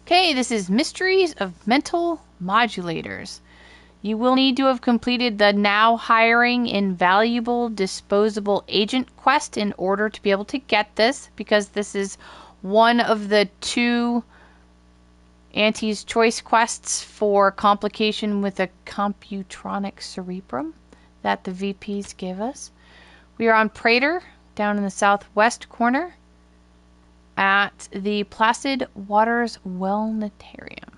Okay, this is Mysteries of Mental Modulators. You will need to have completed the now hiring Invaluable Disposable Agent quest in order to be able to get this, because this is one of the 2 Auntie's Choice quests for complication with a computronic cerebrum that the VPs give us. We are on Prater, down in the southwest corner, at the Placid Waters Wellnetarium.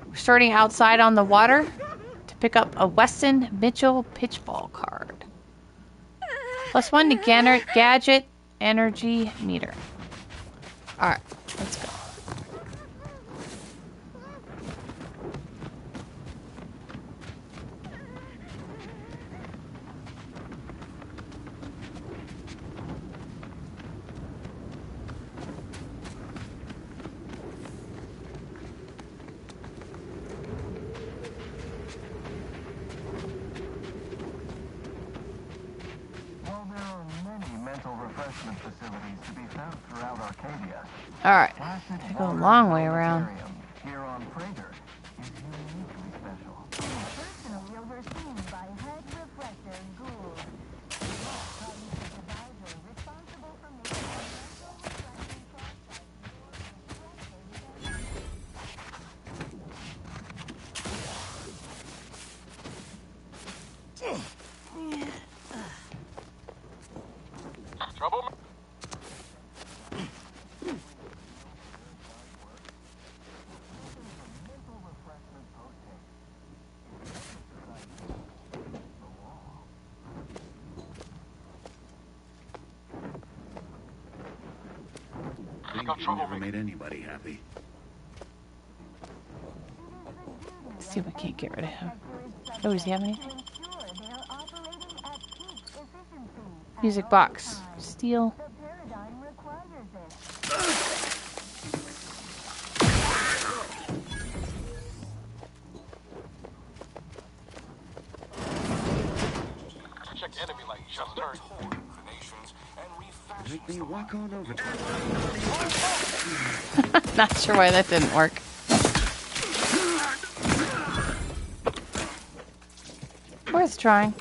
We're starting outside on the water to pick up a Weston Mitchell Pitchball card. +1 to gadget energy meter. Alright, let's go. Refreshment facilities to be found throughout Arcadia. Alright, I go a long way around. Here on Prater is uniquely special. Personally overseen by head Refresher Gould. Advisor responsible for making mental refreshment Trouble? You never made anybody happy. Let's see if I can't get rid of him. Oh, does he have anything? Music box. Steal. Check enemy light. Shuttle turn. Make me walk on over to Not sure why that didn't work. Worth trying.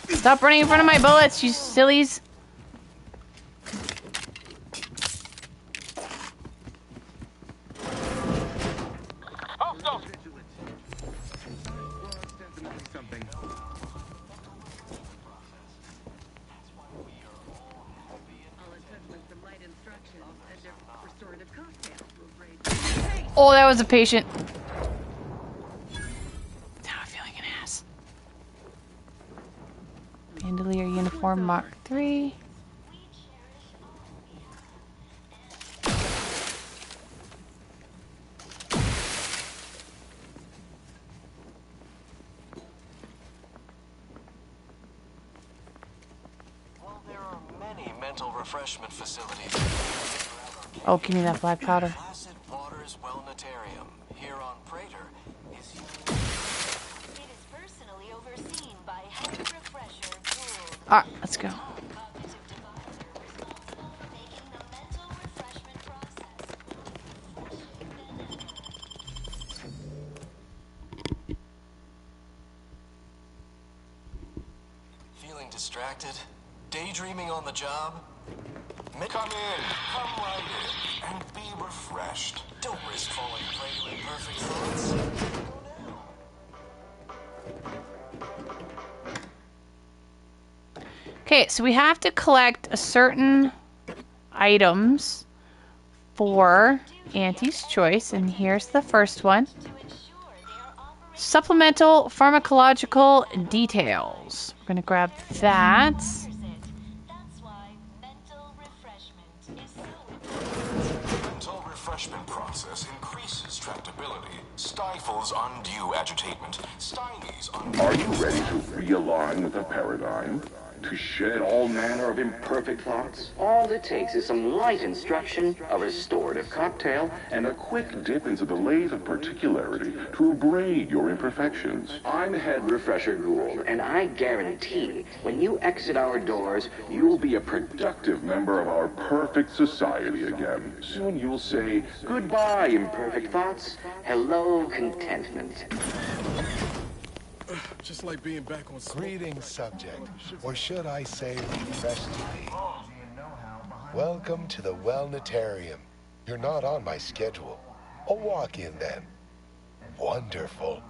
Stop running in front of my bullets, you sillies. Oh, that was a patient. Now I feel like an ass. Bandolier uniform Mark III. Well, there are many mental refreshment facilities. Oh, give me that black powder. Placid Waters Wellnetarium here on Prater is unique. It is personally overseen by head Refresher Gould. Alright, let's go. Cognitive advisor responsible for making the mental refreshment process. Feeling distracted? Daydreaming on the job? Come in, come right in, and be refreshed. Don't risk falling prey to imperfect thoughts. Okay, so we have to collect a certain items for Auntie's Choice, and here's the first one. Supplemental pharmacological details. We're going to grab that. Refreshment process increases tractability, stifles undue agitation, stymies undue... Are you ready to realign with the paradigm? to shed all manner of imperfect thoughts? All it takes is some light instruction, a restorative cocktail, and a quick dip into the lathe of particularity to abrade your imperfections. I'm Head Refresher Gould, and I guarantee when you exit our doors, you'll be a productive member of our perfect society again. Soon you'll say, goodbye, imperfect thoughts. Hello, contentment. Just like being back on school. Greetings, subject. Or should I say refreshed me? Welcome to the Wellnatarium. You're not on my schedule. A walk-in then. Wonderful.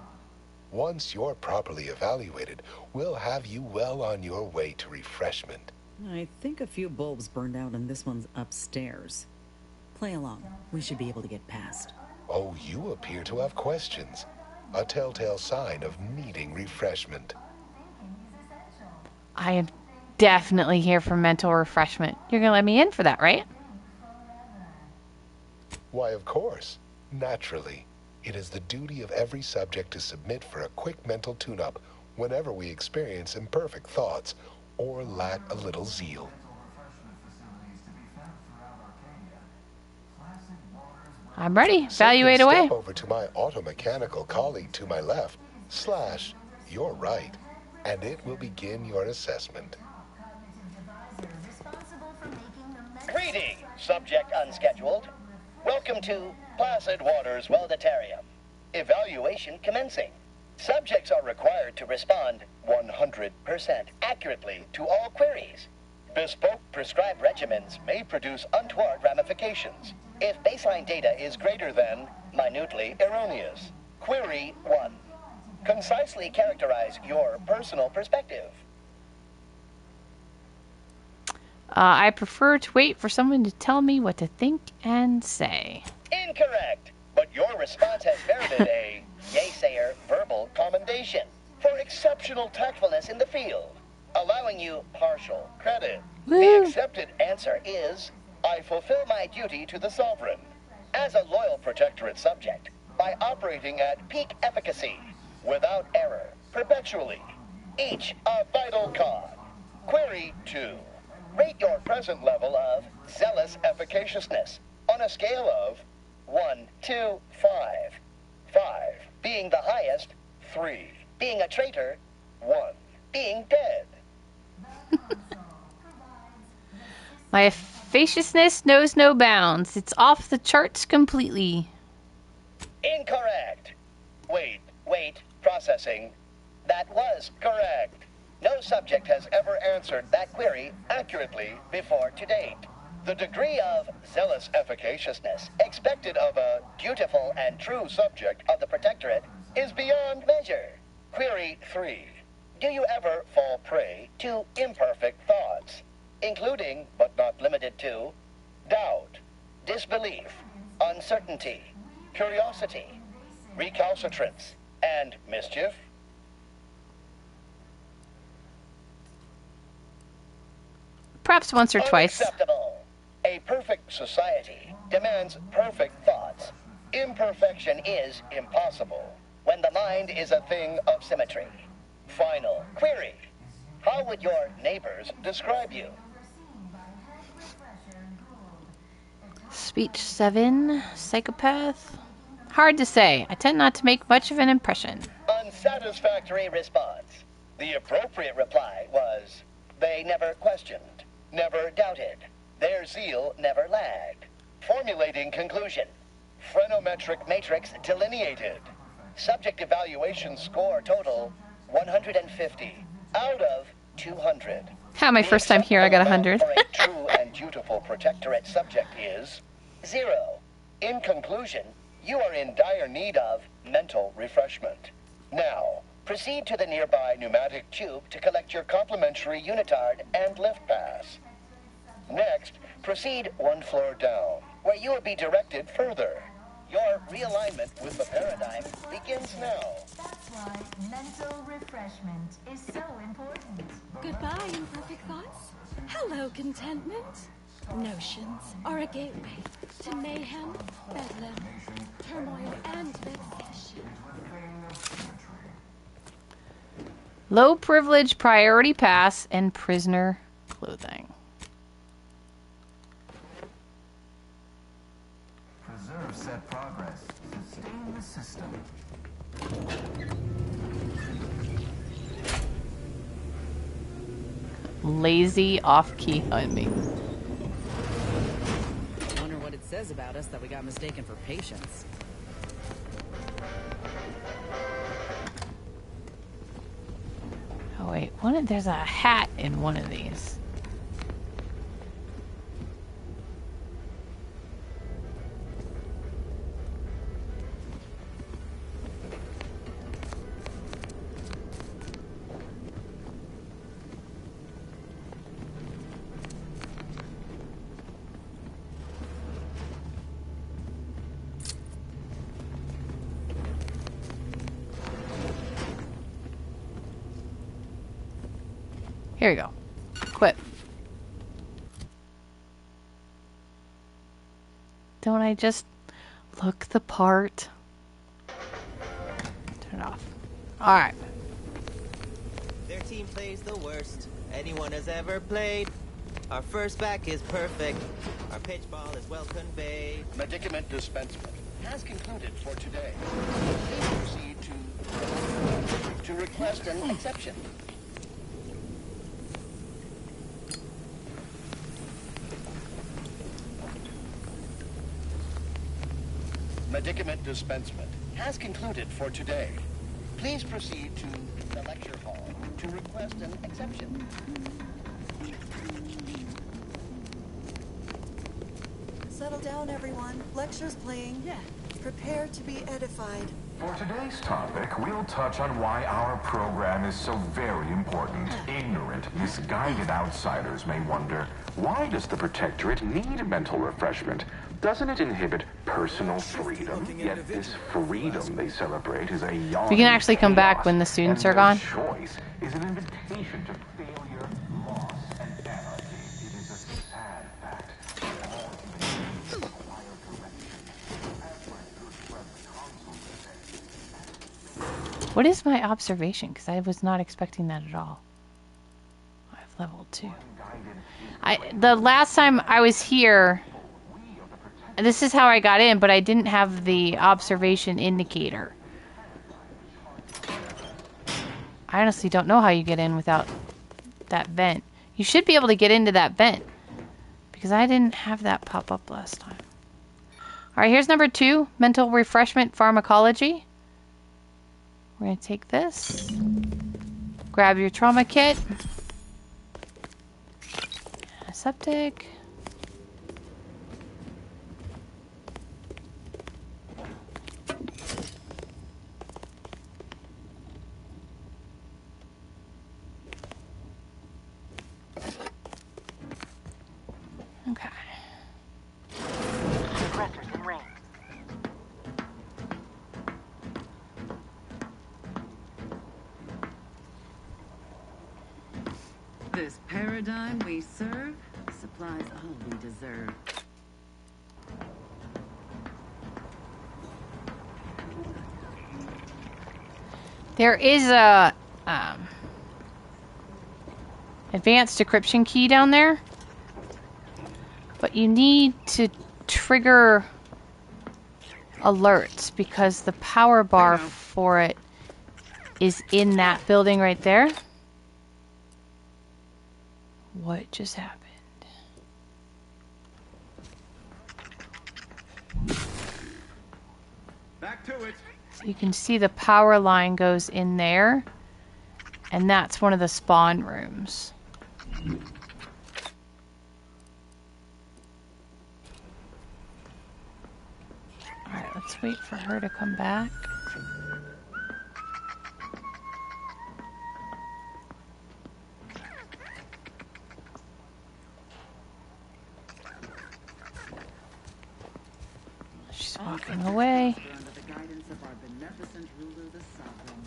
Once you're properly evaluated, we'll have you well on your way to refreshment. I think a few bulbs burned out and this one's upstairs. Play along. We should be able to get past. Oh, you appear to have questions. A telltale sign of needing refreshment. I am definitely here for mental refreshment. You're going to let me in for that, right? Why, of course. Naturally. It is the duty of every subject to submit for a quick mental tune-up whenever we experience imperfect thoughts or lack a little zeal. I'm ready. Evaluate away. Step over to my automechanical colleague to my left, / your right, and it will begin your assessment. Greetings, subject unscheduled. Welcome to Placid Waters Wellnatarium. Evaluation commencing. Subjects are required to respond 100% accurately to all queries. Bespoke prescribed regimens may produce untoward ramifications if baseline data is greater than minutely erroneous. Query 1. Concisely characterize your personal perspective. I prefer to wait for someone to tell me what to think and say. Incorrect, but your response has merited a yaysayer verbal commendation for exceptional tactfulness in the field, allowing you partial credit. Woo. The accepted answer is, I fulfill my duty to the sovereign as a loyal protectorate subject by operating at peak efficacy, without error, perpetually, each a vital cog. Query 2. Rate your present level of zealous efficaciousness on a scale of 1 to 5. 5 being the highest, 3 being a traitor, 1 being dead. My facetiousness knows no bounds. It's off the charts completely. Incorrect. Wait, processing. That was correct. No subject has ever answered that query accurately before to date. The degree of zealous efficaciousness expected of a dutiful and true subject of the Protectorate is beyond measure. Query 3. Do you ever fall prey to imperfect thoughts, including, but not limited to, doubt, disbelief, uncertainty, curiosity, recalcitrance, and mischief? Perhaps once or twice. Unacceptable. A perfect society demands perfect thoughts. Imperfection is impossible when the mind is a thing of symmetry. Final query. How would your neighbors describe you? Speech 7. Psychopath. Hard to say. I tend not to make much of an impression. Unsatisfactory response. The appropriate reply was, they never questioned, never doubted. Their zeal never lagged. Formulating conclusion. Phrenometric matrix delineated. Subject evaluation score total 150 out of 200. My first time here, I got 100. For a true and dutiful protectorate subject is 0. In conclusion, you are in dire need of mental refreshment. Now, proceed to the nearby pneumatic tube to collect your complimentary unitard and lift pass. Next, proceed 1 floor down, where you will be directed further. Your realignment with the paradigm begins now. That's why mental refreshment is so important. Goodbye, imperfect thoughts. Hello, contentment. Notions are a gateway to mayhem, bedlam, turmoil, and vexation. Low privilege priority pass and prisoner clothing. Preserve set progress. Sustain the system. Lazy off-key hunting. I wonder what it says about us that we got mistaken for patients. Oh wait, there's a hat in one of these. Here we go. Equip. Don't I just look the part? Turn it off. Alright. Their team plays the worst anyone has ever played. Our first back is perfect. Our pitchball is well conveyed. Medicament dispensement has concluded for today. Please proceed to request an exception. Medicament dispensement has concluded for today. Please proceed to the lecture hall to request an exception. Settle down, everyone. Lecture's playing. Yeah. Prepare to be edified. For today's topic, we'll touch on why our program is so very important. Ignorant, misguided outsiders may wonder, why does the Protectorate need mental refreshment? Doesn't it inhibit personal freedom? Yet this freedom they celebrate is a yawning We can actually come back chaos, when the students and are gone. their choice is an invitation to failure, loss, and anarchy. It is a sad fact that all humans require direction. As my good friend the consul said, What is my observation? Because I was not expecting that at all. I've leveled 2. The last time I was here, this is how I got in, but I didn't have the observation indicator. I honestly don't know how you get in without that vent. You should be able to get into that vent, because I didn't have that pop up last time. Alright, here's number 2, Mental Refreshment Pharmacology. We're going to take this, grab your trauma kit, septic. Okay. Aggressors in range. This paradigm we serve supplies all we deserve. There is a advanced decryption key down there, but you need to trigger alerts because the power bar for it is in that building right there. What just happened? Back to it. So you can see the power line goes in there, and that's one of the spawn rooms. Alright, let's wait for her to come back. She's walking away. Under the guidance of our beneficent ruler, the sovereign.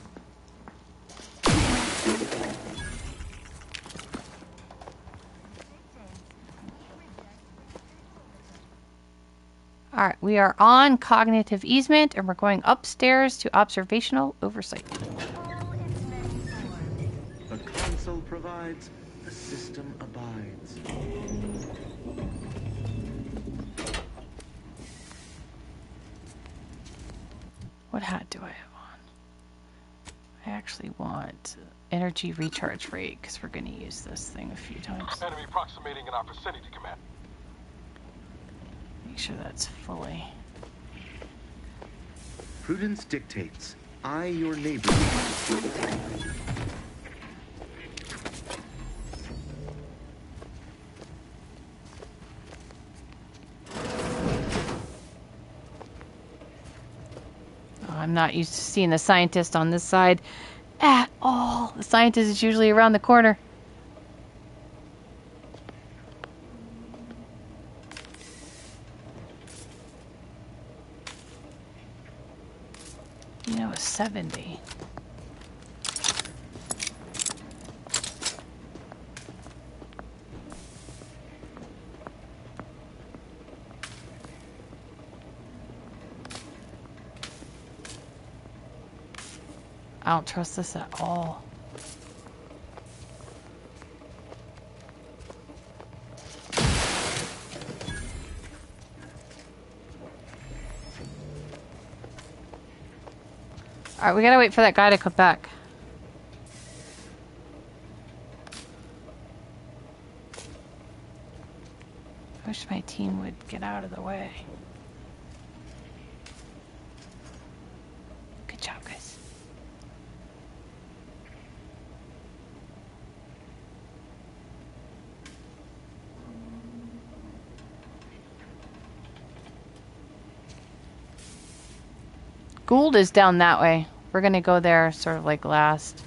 Alright, we are on cognitive easement and we're going upstairs to observational oversight. decides, the system abides. What hat do I have on? I actually want energy recharge rate because we're going to use this thing a few times. Enemy approximating in our vicinity, Command. Make sure that's fully. Prudence dictates, I, your neighbor. I'm not used to seeing the scientist on this side at all. The scientist is usually around the corner. You know, 70. I don't trust this at all. Alright, we gotta wait for that guy to come back. I wish my team would get out of the way. Good job, guys. Gould is down that way. We're gonna go there sort of like last.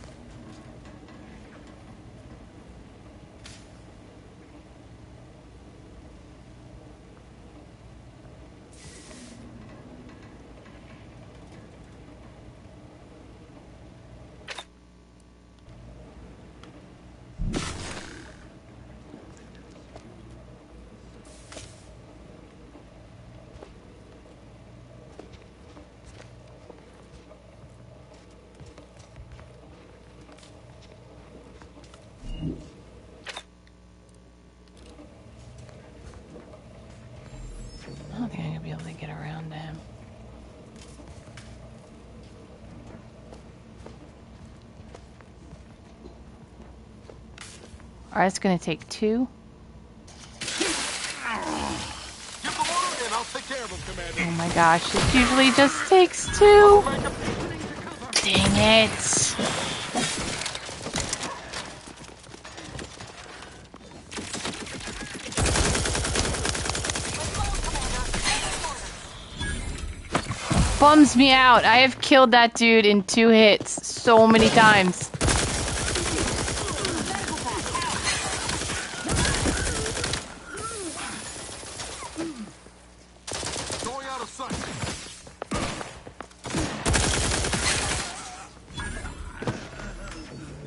I don't think I'm gonna be able to get around him. Alright, it's gonna take 2. Oh my gosh, it usually just takes 2. Dang it. Bums me out. I have killed that dude in 2 hits so many times. Going out of sight.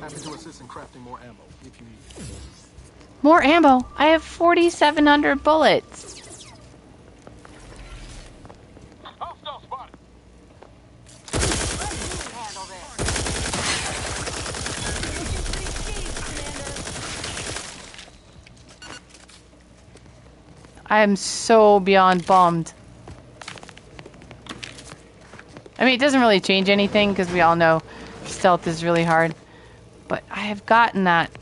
Happy to assist in crafting more ammo if you need. More ammo. I have 4,700 bullets. I am so beyond bummed. I mean, it doesn't really change anything because we all know stealth is really hard. But I have gotten that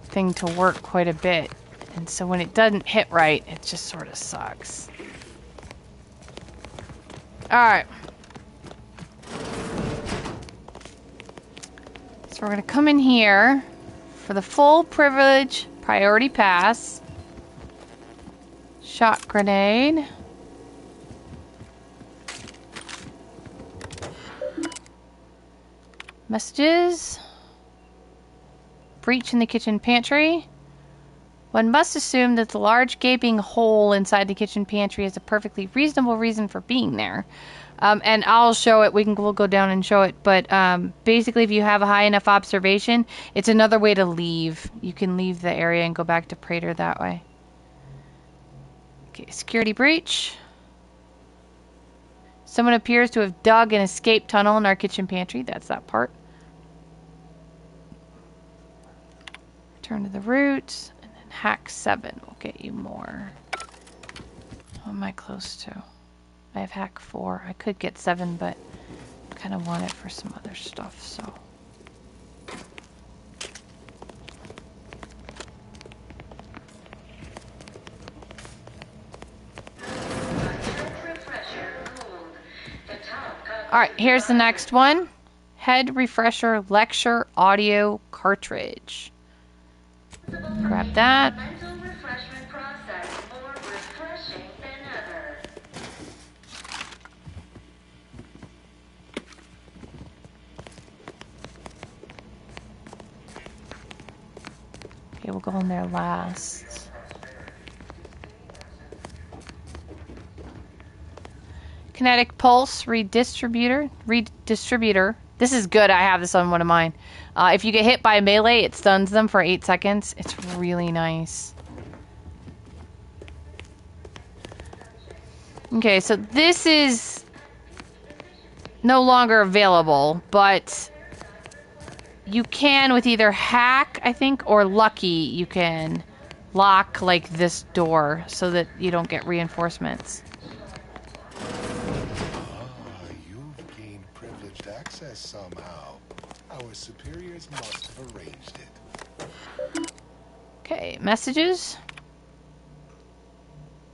thing to work quite a bit. And so when it doesn't hit right, it just sort of sucks. Alright. So we're going to come in here for the full privilege priority pass. Shot grenade. Messages. Breach in the kitchen pantry. One must assume that the large gaping hole inside the kitchen pantry is a perfectly reasonable reason for being there. And I'll show it. We'll go down and show it. But basically, if you have a high enough observation, it's another way to leave. You can leave the area and go back to Prater that way. Okay, security breach. Someone appears to have dug an escape tunnel in our kitchen pantry. That's that part. Return to the root, and then hack 7 will get you more. What am I close to? I have hack 4. I could get 7, but I kind of want it for some other stuff, so. Alright, here's the next one. Head Refresher Lecture Audio Cartridge. Grab that. Refreshment process more refreshing than ever. Okay, we'll go in there last. Kinetic Pulse Redistributor. This is good. I have this on one of mine. If you get hit by a melee, it stuns them for 8 seconds. It's really nice. Okay, so this is no longer available, but you can with either hack, I think, or lucky, you can lock like this door so that you don't get reinforcements. You've gained privileged access somehow. Our superiors must have arranged it. Okay, messages.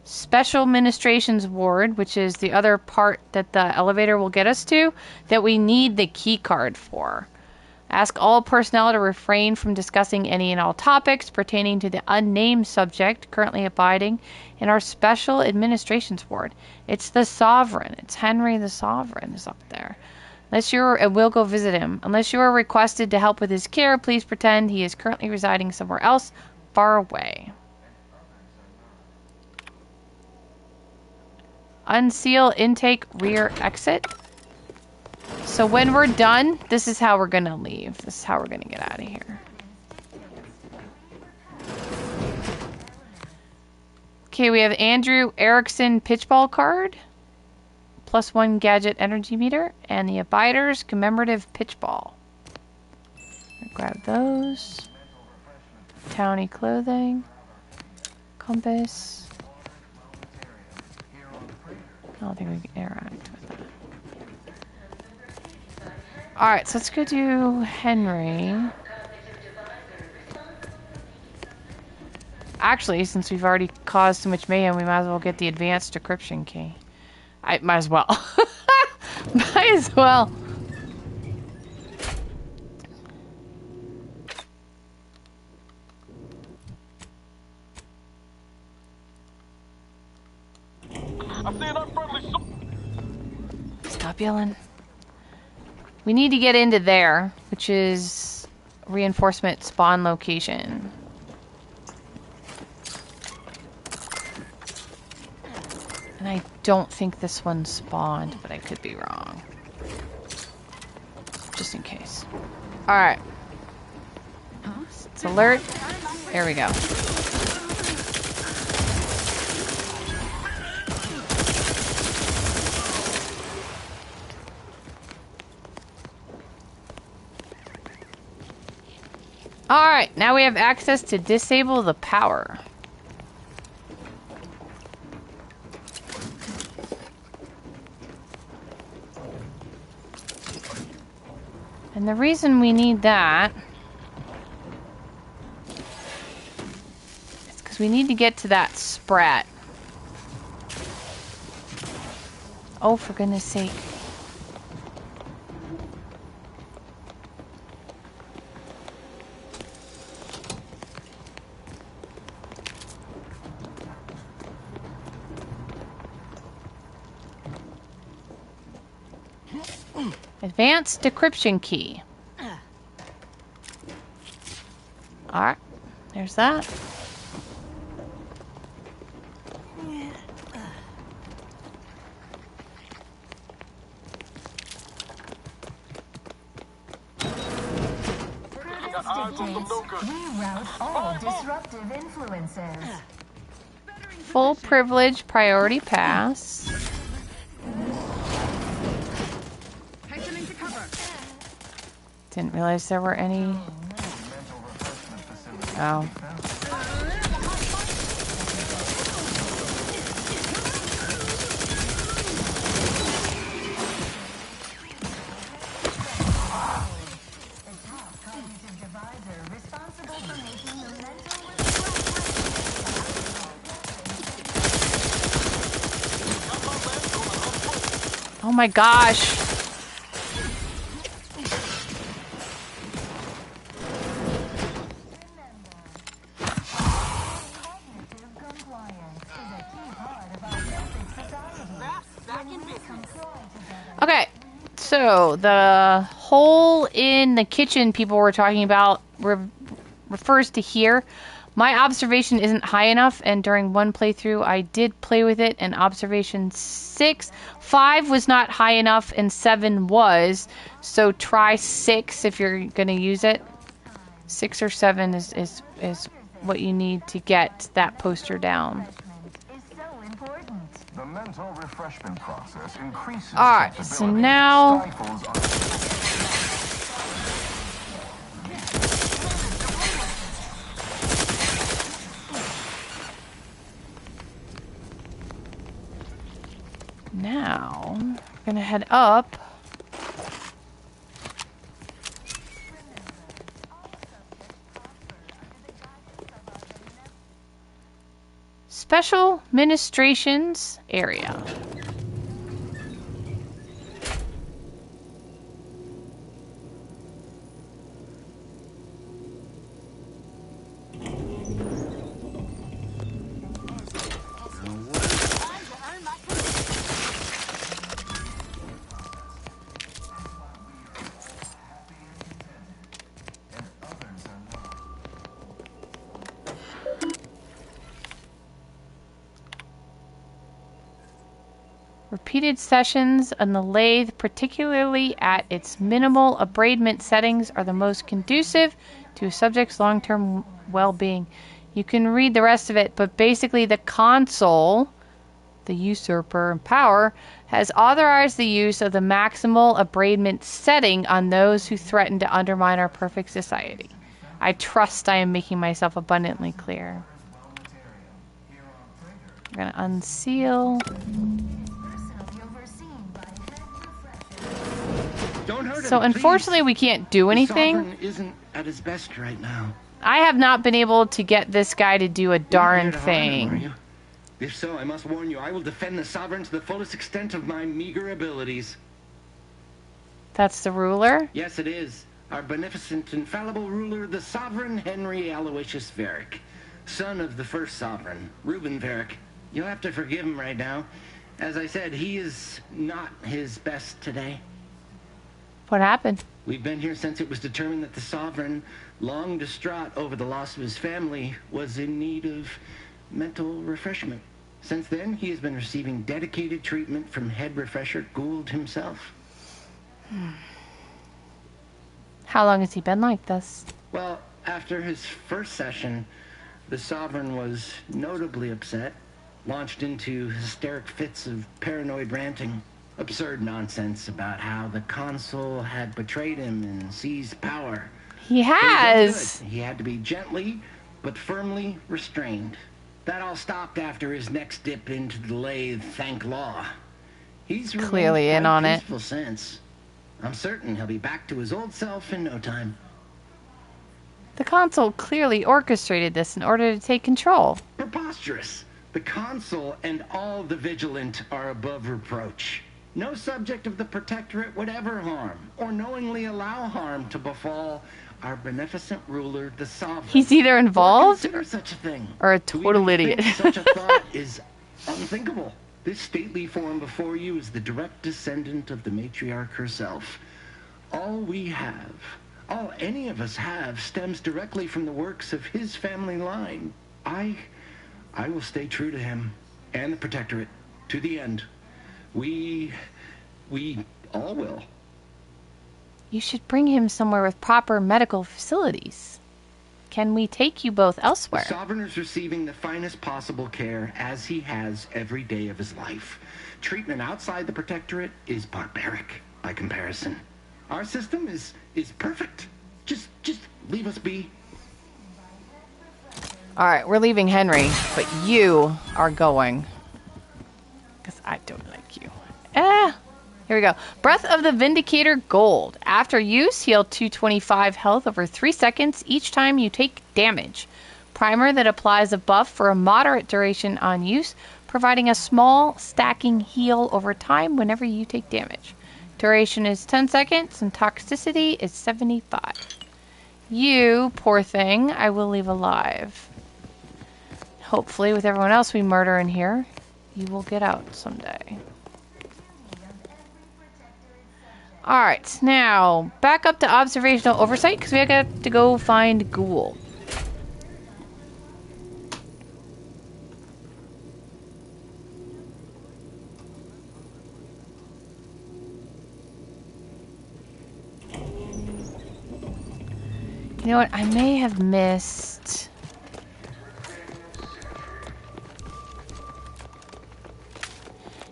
Special Administrations Ward, which is the other part that the elevator will get us to, that we need the key card for. Ask all personnel to refrain from discussing any and all topics pertaining to the unnamed subject currently abiding in our Special Administrations Ward. It's the Sovereign. It's Henry the Sovereign is up there. And we'll go visit him. Unless you are requested to help with his care, please pretend he is currently residing somewhere else, far away. Unseal intake rear exit. So when we're done, this is how we're gonna leave. This is how we're gonna get out of here. Okay, we have Andrew Erickson Pitchball card. +1 gadget energy meter. And the Abiders Commemorative Pitchball. Grab those. Towny clothing. Compass. I don't think we can interact with that. Alright, so let's go do Henry. Actually, since we've already caused so much mayhem, we might as well get the advanced decryption key. I might as well. Might as well. Stop yelling. We need to get into there, which is reinforcement spawn location. And I don't think this one spawned, but I could be wrong. Just in case. Alright. It's alert. There we go. Alright, now we have access to disable the power. And the reason we need that is because we need to get to that sprat. Oh, for goodness sake. Advanced decryption key. Alright, there's that. Reroute all disruptive influences. Full privilege priority pass. Didn't realize there were any Oh. Oh my gosh. Okay, so the hole in the kitchen people were talking about refers to here. My observation isn't high enough, and during one playthrough I did play with it, and observation 6. 5 was not high enough, and 7 was, so try 6 if you're going to use it. 6 or 7 is what you need to get that poster down. The mental refreshment process increases. Alright, so now... Now, we're going to head up. Special Ministrations area. Repeated sessions on the lathe, particularly at its minimal abradement settings, are the most conducive to a subject's long-term well-being. You can read the rest of it, but basically the console, the usurper in power, has authorized the use of the maximal abradement setting on those who threaten to undermine our perfect society. I trust I am making myself abundantly clear. I'm going to unseal... So unfortunately we can't do anything. The Sovereign isn't at his best right now. I have not been able to get this guy to do a darn thing. If so, I must warn you, I will defend the Sovereign to the fullest extent of my meager abilities. That's the ruler? Yes, it is. Our beneficent, infallible ruler, the Sovereign Henry Aloysius Varick, son of the first Sovereign, Reuben Varick. You'll have to forgive him right now. As I said, he is not his best today. What happened? We've been here since it was determined that the Sovereign, long distraught over the loss of his family, was in need of mental refreshment. Since then, he has been receiving dedicated treatment from head Refresher Gould himself. How long has he been like this? Well, after his first session, the Sovereign was notably upset, launched into hysteric fits of paranoid ranting. Absurd nonsense about how the consul had betrayed him and seized power. He has. He had to be gently but firmly restrained. That all stopped after his next dip into the lathe, thank law. He's clearly in on it. Since. I'm certain he'll be back to his old self in no time. The consul clearly orchestrated this in order to take control. Preposterous. The consul and all the vigilant are above reproach. No subject of the Protectorate would ever harm, or knowingly allow harm to befall our beneficent ruler, the Sovereign. He's either involved or such a thing. Or a total idiot. Such a thought is unthinkable. This stately form before you is the direct descendant of the matriarch herself. All we have, all any of us have, stems directly from the works of his family line. I will stay true to him and the Protectorate to the end. We all will. You should bring him somewhere with proper medical facilities. Can we take you both elsewhere? The Sovereign is receiving the finest possible care, as he has every day of his life. Treatment outside the Protectorate is barbaric by comparison. Our system is perfect. Just leave us be. Alright, we're leaving Henry, but you are going. Because I don't like you. Here we go. Breath of the Vindicator Gold. After use, heal 225 health over 3 seconds each time you take damage. Primer that applies a buff for a moderate duration on use, providing a small stacking heal over time whenever you take damage. Duration is 10 seconds and toxicity is 75. You, poor thing, I will leave alive. Hopefully, with everyone else we murder in here, you will get out someday. Alright, now back up to observational oversight because we got to go find Gould. You know what? I may have missed.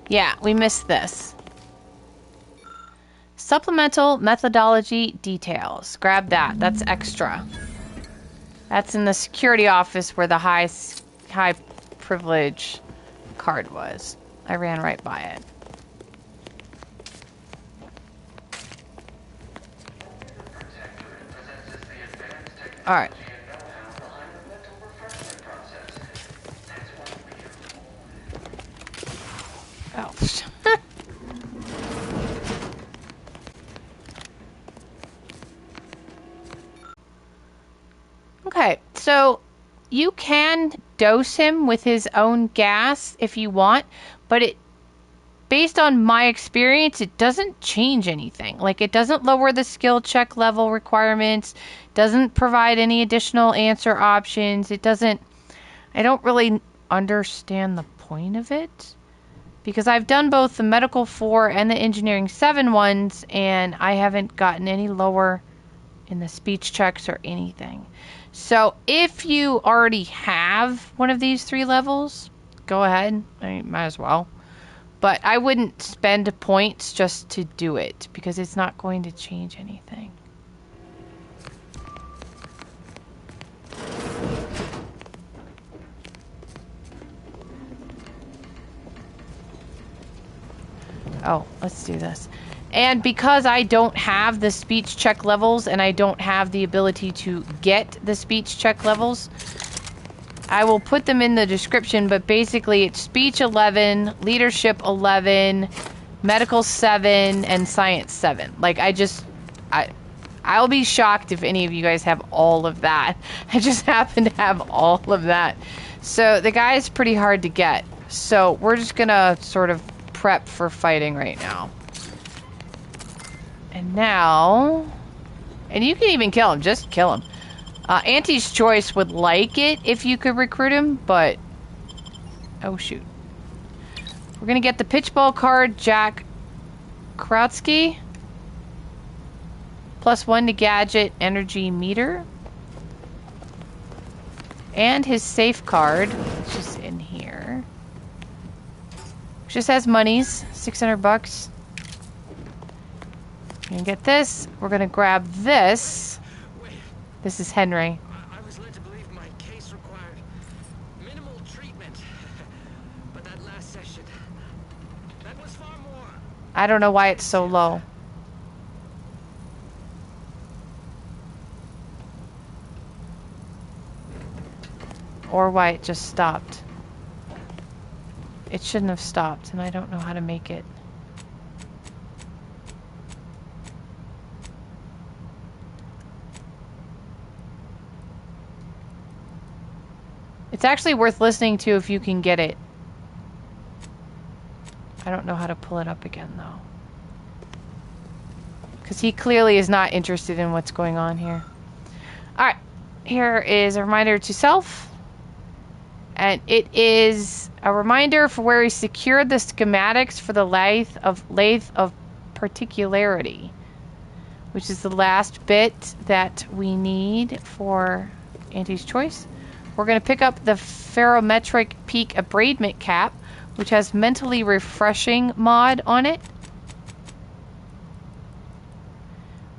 Yeah, we missed this. Supplemental methodology details. Grab that. That's extra. That's in the security office where the high privilege card was. I ran right by it. All right. Oh. Okay, so you can dose him with his own gas if you want, but based on my experience, it doesn't change anything. Like, it doesn't lower the skill check level requirements, doesn't provide any additional answer options. I don't really understand the point of it, because I've done both the Medical 4 and the Engineering 7 ones, and I haven't gotten any lower in the speech checks or anything. So if you already have one of these 3 levels, go ahead. I mean, might as well. But I wouldn't spend points just to do it, because it's not going to change anything. Oh, let's do this. And because I don't have the speech check levels and I don't have the ability to get the speech check levels, I will put them in the description, but basically it's speech 11, leadership 11, medical 7, and science 7. Like, I'll be shocked if any of you guys have all of that. I just happen to have all of that. So the guy is pretty hard to get. So we're just gonna sort of prep for fighting right now. And now, and you can even kill him, just kill him. Auntie's Choice would like it if you could recruit him, but oh shoot. We're gonna get the Pitchball card, Jack Krawczyk. +1 to gadget energy meter. And his safe card, which is in here. Which just has monies, 600 bucks. We're gonna get this. We're gonna grab this. This is Henry. I was led to believe my case required minimal treatment. But that last session, that was far more. I don't know why it's so low. Or why it just stopped. It shouldn't have stopped, and I don't know how to make it. It's actually worth listening to if you can get it. I don't know how to pull it up again, though. Because he clearly is not interested in what's going on here. Alright, here is a reminder to self. And it is a reminder for where he secured the schematics for the Lathe of Particularity, which is the last bit that we need for Auntie's Choice. We're going to pick up the Ferrometric Peak Abradement Cap, which has Mentally Refreshing mod on it.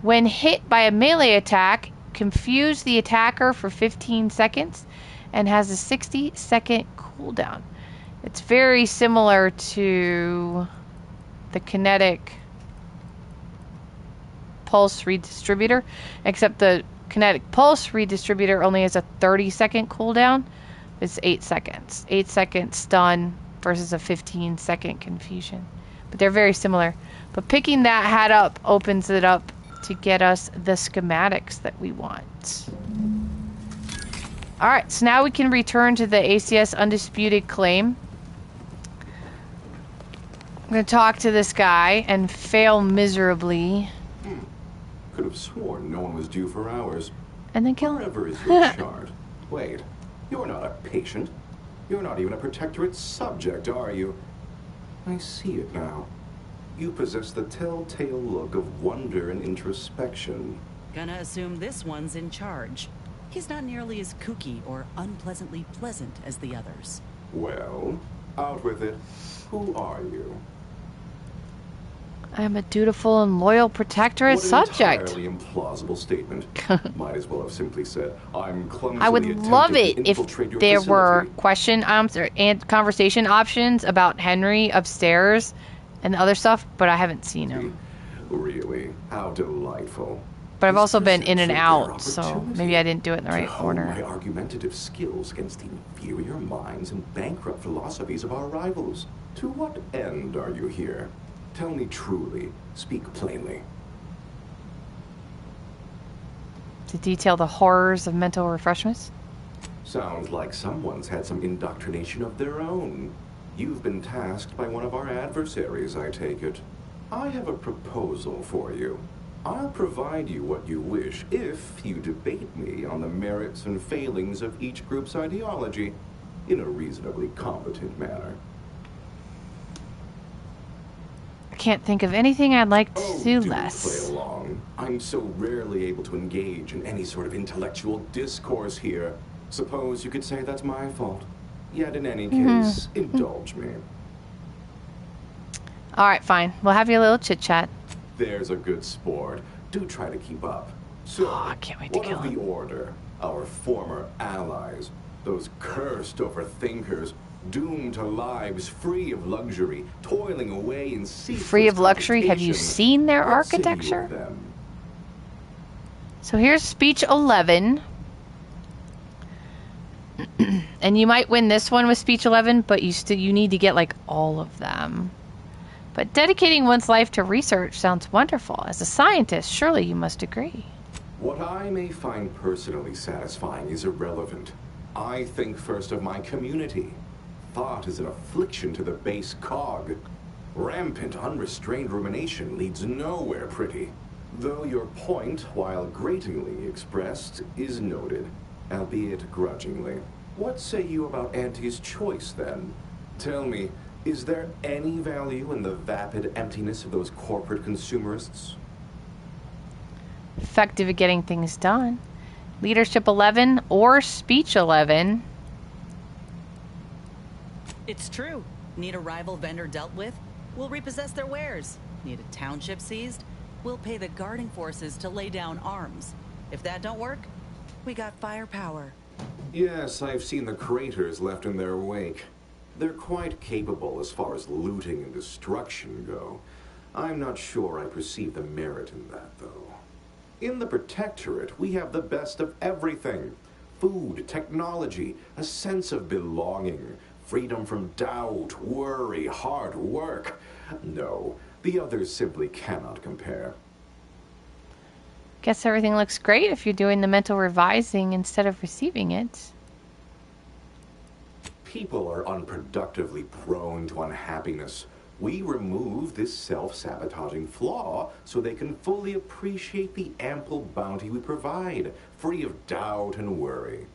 When hit by a melee attack, confuse the attacker for 15 seconds and has a 60-second cooldown. It's very similar to the kinetic pulse redistributor, except the kinetic pulse redistributor only has a 30-second cooldown. It's 8 seconds. 8 seconds stun versus a 15-second confusion. But they're very similar. But picking that hat up opens it up to get us the schematics that we want. Alright, so now we can return to the ACS Undisputed Claim. I'm going to talk to this guy and fail miserably. Could have sworn no one was due for hours. And then kill him. Wherever is your chart? Wait, you're not a patient. You're not even a protectorate subject, are you? I see it now. You possess the telltale look of wonder and introspection. Gonna assume this one's in charge. He's not nearly as kooky or unpleasantly pleasant as the others. Well, out with it. Who are you? I am a dutiful and loyal protectorate subject. What an entirely implausible statement. Might as well have simply said, I'm clumsily I would love attempting it to if infiltrate your there facility. were question and conversation options about Henry upstairs and other stuff, but I haven't seen him. Really? How delightful. But I've also been in and Their out, so opportunity maybe I didn't do it in the to right hone order. my argumentative skills against the inferior minds and bankrupt philosophies of our rivals. To what end are you here? Tell me truly. Speak plainly. To detail the horrors of mental refreshments? Sounds like someone's had some indoctrination of their own. You've been tasked by one of our adversaries, I take it. I have a proposal for you. I'll provide you what you wish if you debate me on the merits and failings of each group's ideology in a reasonably competent manner. I can't think of anything I'd like to do less. Play along. I'm so rarely able to engage in any sort of intellectual discourse here. Suppose you could say that's my fault. Yet in any case, indulge me. Alright, fine. We'll have you a little chit-chat. There's a good sport. Do try to keep up. So, I can't wait to what kill of him. the Order, our former allies, those cursed overthinkers, doomed to lives free of luxury, toiling away in ceaseless Free of luxury? Have you computation? seen their What say you of architecture? them? So here's speech 11. And you might win this one with speech 11, but you need to get like all of them. But dedicating one's life to research sounds wonderful. As a scientist, surely you must agree. What I may find personally satisfying is irrelevant. I think first of my community. Thought is an affliction to the base cog. Rampant, unrestrained rumination leads nowhere pretty. Though your point, while gratingly expressed, is noted, albeit grudgingly. What say you about Auntie's choice, then? Tell me, is there any value in the vapid emptiness of those corporate consumerists? Effective at getting things done. Leadership 11 or speech 11. It's true. Need a rival vendor dealt with? We'll repossess their wares. Need a township seized? We'll pay the guarding forces to lay down arms. If that don't work, we got firepower. Yes, I've seen the craters left in their wake. They're quite capable as far as looting and destruction go. I'm not sure I perceive the merit in that, though. In the Protectorate, we have the best of everything. Food, technology, a sense of belonging, freedom from doubt, worry, hard work. No, the others simply cannot compare. Guess everything looks great if you're doing the mental revising instead of receiving it. People are unproductively prone to unhappiness. We remove this self-sabotaging flaw so they can fully appreciate the ample bounty we provide, free of doubt and worry.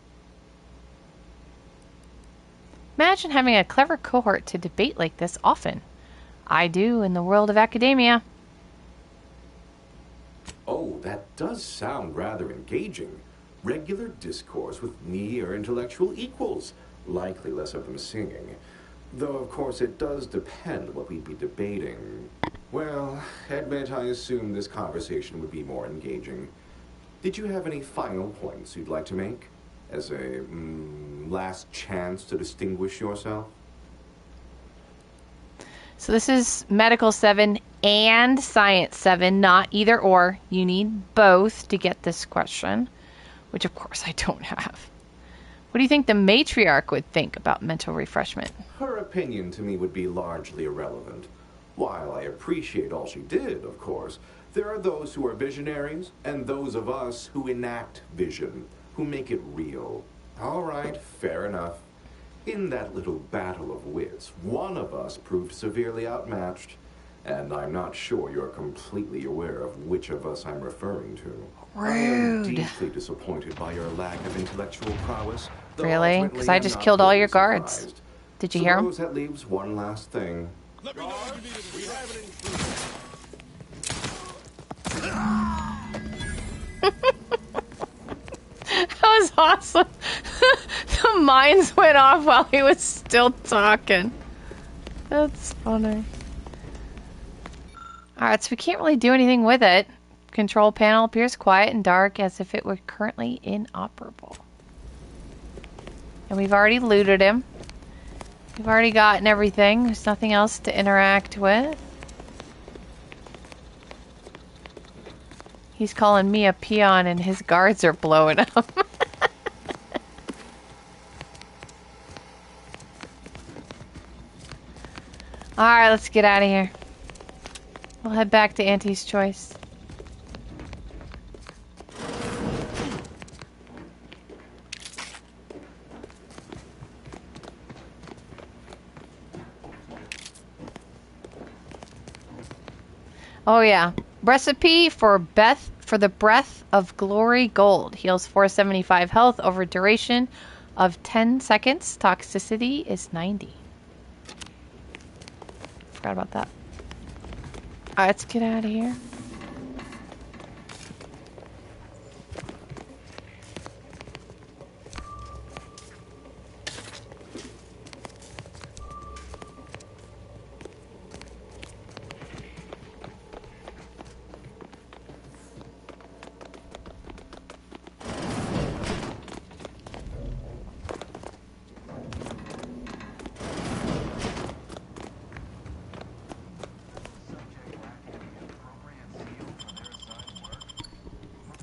Imagine having a clever cohort to debate like this often. I do in the world of academia. Oh, that does sound rather engaging. Regular discourse with near intellectual equals. Likely less of them singing. Though, of course, it does depend what we'd be debating. Well, admit I assumed this conversation would be more engaging. Did you have any final points you'd like to make? as a last chance to distinguish yourself? So this is Medical 7 and Science 7, not either or. You need both to get this question, which of course I don't have. What do you think the matriarch would think about mental refreshment? Her opinion to me would be largely irrelevant. While I appreciate all she did, of course, there are those who are visionaries and those of us who enact vision, who make it real. All right, fair enough. In that little battle of wits, one of us proved severely outmatched, and I'm not sure you're completely aware of which of us I'm referring to. Rude. I am deeply disappointed by your lack of intellectual prowess. Really? Because I just killed all your guards. Did you hear him? Suppose that leaves one last thing. Let me know if you need it. We have an That was awesome. The mines went off while he was still talking. That's funny. Alright, so we can't really do anything with it. Control panel appears quiet and dark as if it were currently inoperable. And we've already looted him. We've already gotten everything. There's nothing else to interact with. He's calling me a peon and his guards are blowing up. Alright, let's get out of here. We'll head back to Auntie's Choice. Oh yeah. Recipe for the Breath of Glory Gold. Heals 475 health over duration of 10 seconds. Toxicity is 90. Forgot about that. Alright, let's get out of here.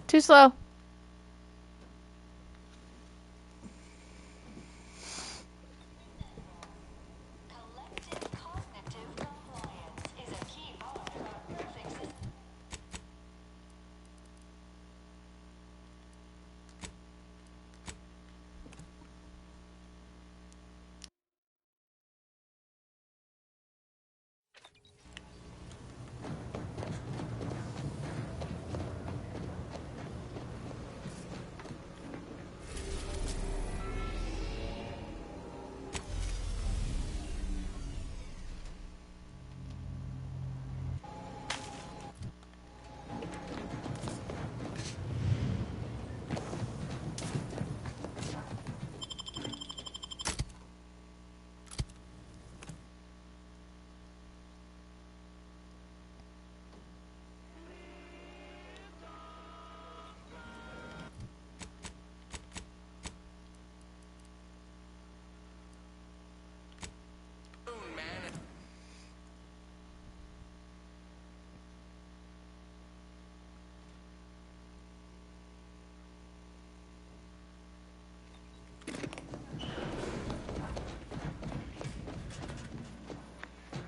Too slow.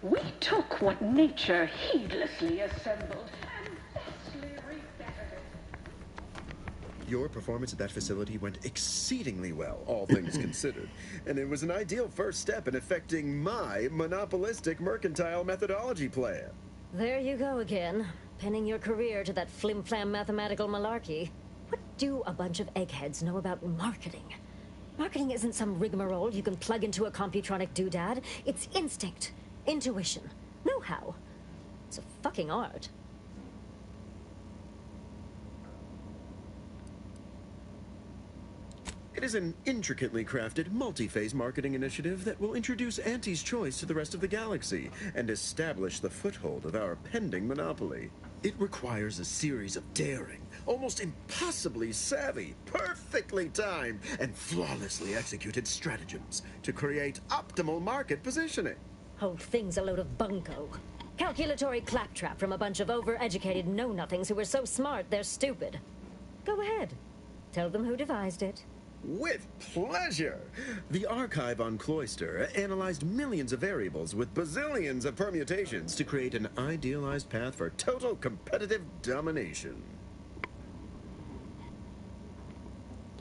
We took what nature heedlessly assembled and thusly rebettered it. Your performance at that facility went exceedingly well, all things considered. And it was an ideal first step in effecting my monopolistic mercantile methodology plan. There you go again, pinning your career to that flim-flam mathematical malarkey. What do a bunch of eggheads know about marketing? Marketing isn't some rigmarole you can plug into a computronic doodad. It's instinct. Intuition. Know-how. It's a fucking art. It is an intricately crafted, multi-phase marketing initiative that will introduce Auntie's Choice to the rest of the galaxy and establish the foothold of our pending monopoly. It requires a series of daring, almost impossibly savvy, perfectly timed, and flawlessly executed stratagems to create optimal market positioning. Whole thing's a load of bunco. Calculatory claptrap from a bunch of overeducated know-nothings who are so smart they're stupid. Go ahead. Tell them who devised it. With pleasure! The archive on Cloister analyzed millions of variables with bazillions of permutations to create an idealized path for total competitive domination.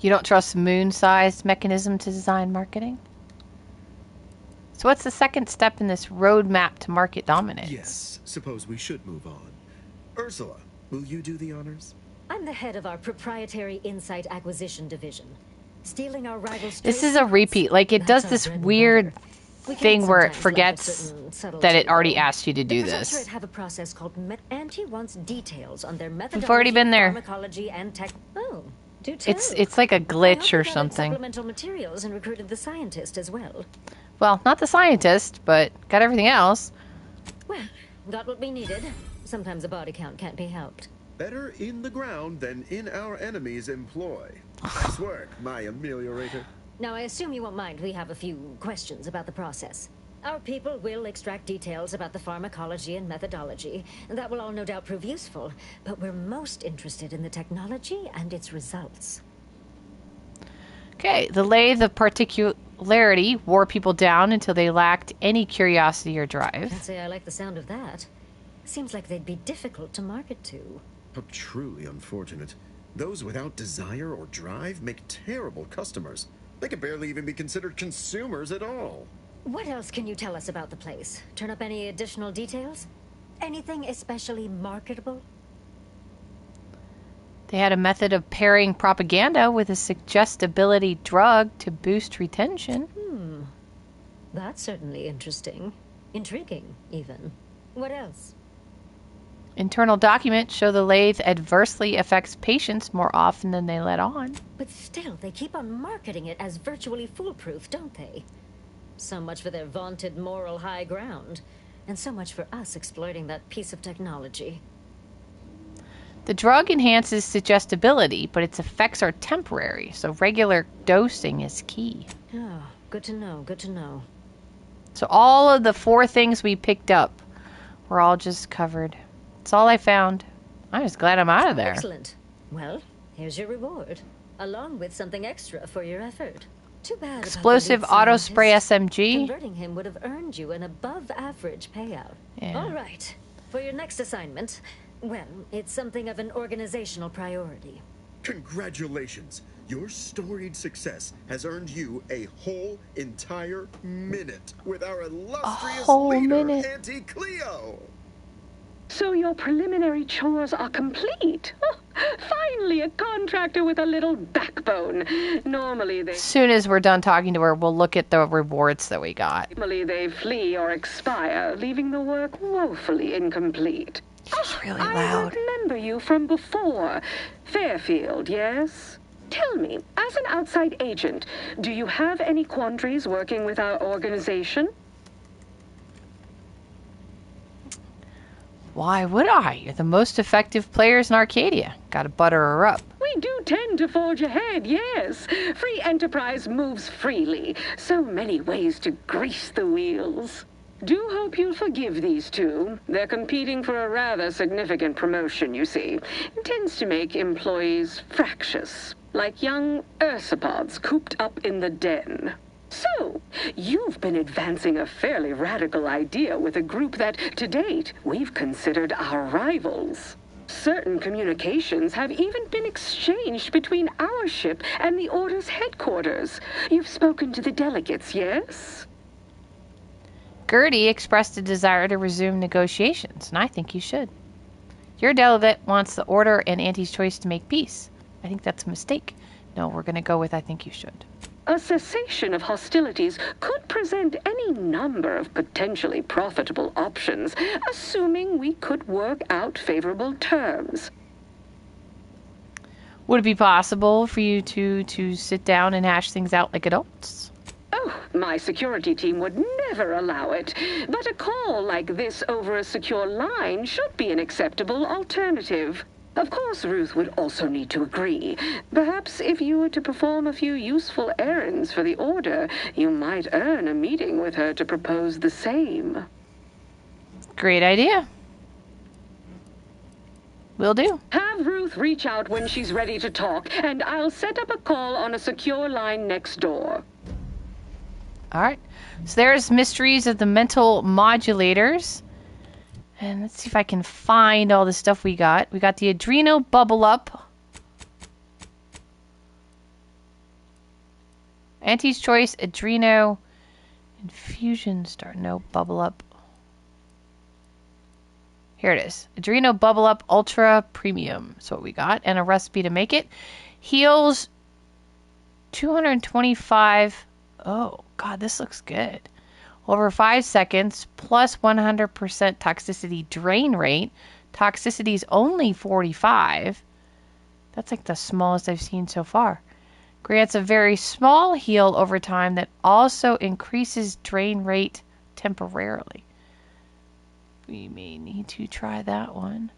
You don't trust moon-sized mechanism to design marketing? So what's the second step in this roadmap to market dominance? Yes, suppose we should move on. Ursula, will you do the honors? I'm the head of our proprietary insight acquisition division. Stealing our rivals' This is a repeat. Like, it does this weird thing where it forgets that it already asked you to do this. The have a process called Auntie wants details on their methodology, We've already been there. Pharmacology, and tech. Oh, do tell. It's like a glitch or something. Supplemental materials and recruited the scientist as well. Well, not the scientist, but got everything else. Well, got what we needed. Sometimes a body count can't be helped. Better in the ground than in our enemy's employ. Nice work, my ameliorator. Now, I assume you won't mind we have a few questions about the process. Our people will extract details about the pharmacology and methodology, and that will all no doubt prove useful, but we're most interested in the technology and its results. Okay, the Lathe of Particularity wore people down until they lacked any curiosity or drive. I'd say I like the sound of that. Seems like they'd be difficult to market to. How truly unfortunate. Those without desire or drive make terrible customers. They can barely even be considered consumers at all. What else can you tell us about the place? Turn up any additional details? Anything especially marketable? They had a method of pairing propaganda with a suggestibility drug to boost retention. That's certainly interesting. Intriguing, even. What else? Internal documents show the lathe adversely affects patients more often than they let on. But still, they keep on marketing it as virtually foolproof, don't they? So much for their vaunted moral high ground, and so much for us exploiting that piece of technology. The drug enhances suggestibility, but its effects are temporary, so regular dosing is key. Oh, good to know, good to know. So all of the 4 things we picked up were all just covered. That's all I found. I'm just glad I'm out of there. Excellent. Well, here's your reward, along with something extra for your effort. Too bad. Explosive auto spray SMG. Converting him would have earned you an above-average payout. Yeah. All right. For your next assignment, well, it's something of an organizational priority. Congratulations. Your storied success has earned you a whole entire minute with our illustrious leader, Auntie Cleo. So your preliminary chores are complete. Oh, finally, a contractor with a little backbone. Normally As soon as we're done talking to her, we'll look at the rewards that we got. Normally they flee or expire, leaving the work woefully incomplete. She's really loud. I remember you from before. Fairfield, yes? Tell me, as an outside agent, do you have any quandaries working with our organization? Why would I? You're the most effective players in Arcadia. Gotta butter her up. We do tend to forge ahead, yes. Free enterprise moves freely. So many ways to grease the wheels. Do hope you'll forgive these two. They're competing for a rather significant promotion, you see. It tends to make employees fractious, like young ursopods cooped up in the den. So, you've been advancing a fairly radical idea with a group that, to date, we've considered our rivals. Certain communications have even been exchanged between our ship and the Order's headquarters. You've spoken to the delegates, yes? Gertie expressed a desire to resume negotiations, and I think you should. Your delegate wants the Order and Auntie's choice to make peace. I think that's a mistake. No, we're going to go with I think you should. A cessation of hostilities could present any number of potentially profitable options, assuming we could work out favorable terms. Would it be possible for you two to sit down and hash things out like adults? Oh, my security team would never allow it. But a call like this over a secure line should be an acceptable alternative. Of course, Ruth would also need to agree. Perhaps if you were to perform a few useful errands for the Order, you might earn a meeting with her to propose the same. Great idea. Will do. Have Ruth reach out when she's ready to talk, and I'll set up a call on a secure line next door. All right. So there's Mysteries of the Mental Modulators. And let's see if I can find all the stuff we got. We got the Adreno Bubble Up. Auntie's Choice Adreno Infusion Star. No, Bubble Up. Here it is. Adreno Bubble Up Ultra Premium. That's what we got. And a recipe to make it. Heals 225. Oh, God, this looks good. Over 5 seconds, plus 100% toxicity drain rate. Toxicity is only 45. That's like the smallest I've seen so far. Grants a very small heal over time that also increases drain rate temporarily. We may need to try that one.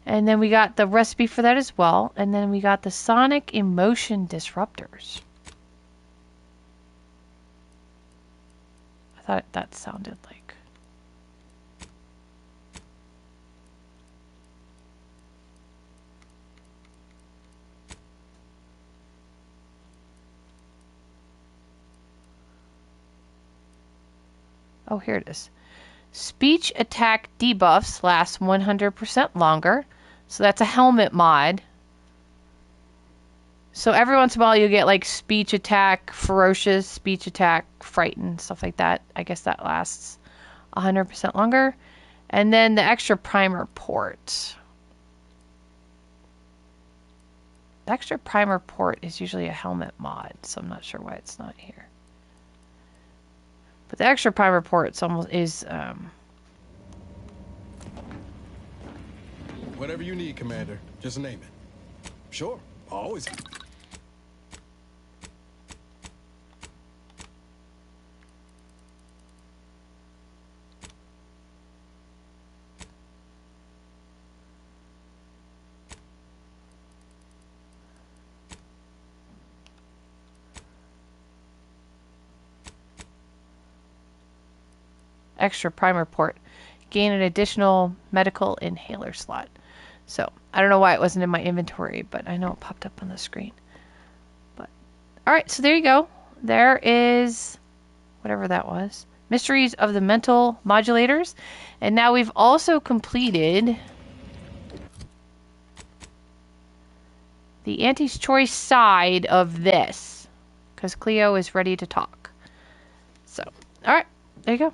And then we got the recipe for that as well. And then we got the Sonic Emotion Disruptors. I thought that sounded like... Oh, here it is. Speech attack debuffs last 100% longer. So that's a helmet mod. So every once in a while you get like speech attack, ferocious, speech attack, frightened, stuff like that. I guess that lasts 100% longer. And then the extra primer port. The extra primer port is usually a helmet mod, so I'm not sure why it's not here. But the extra primer port is Whatever you need, Commander. Just name it. Sure. Always. extra primer port. Gain an additional medical inhaler slot. So, I don't know why it wasn't in my inventory, but I know it popped up on the screen. But, alright, so there you go. There is, whatever that was, Mysteries of the Mental Modulators. And now we've also completed the Auntie's Choice side of this. Because Cleo is ready to talk. So, alright, there you go.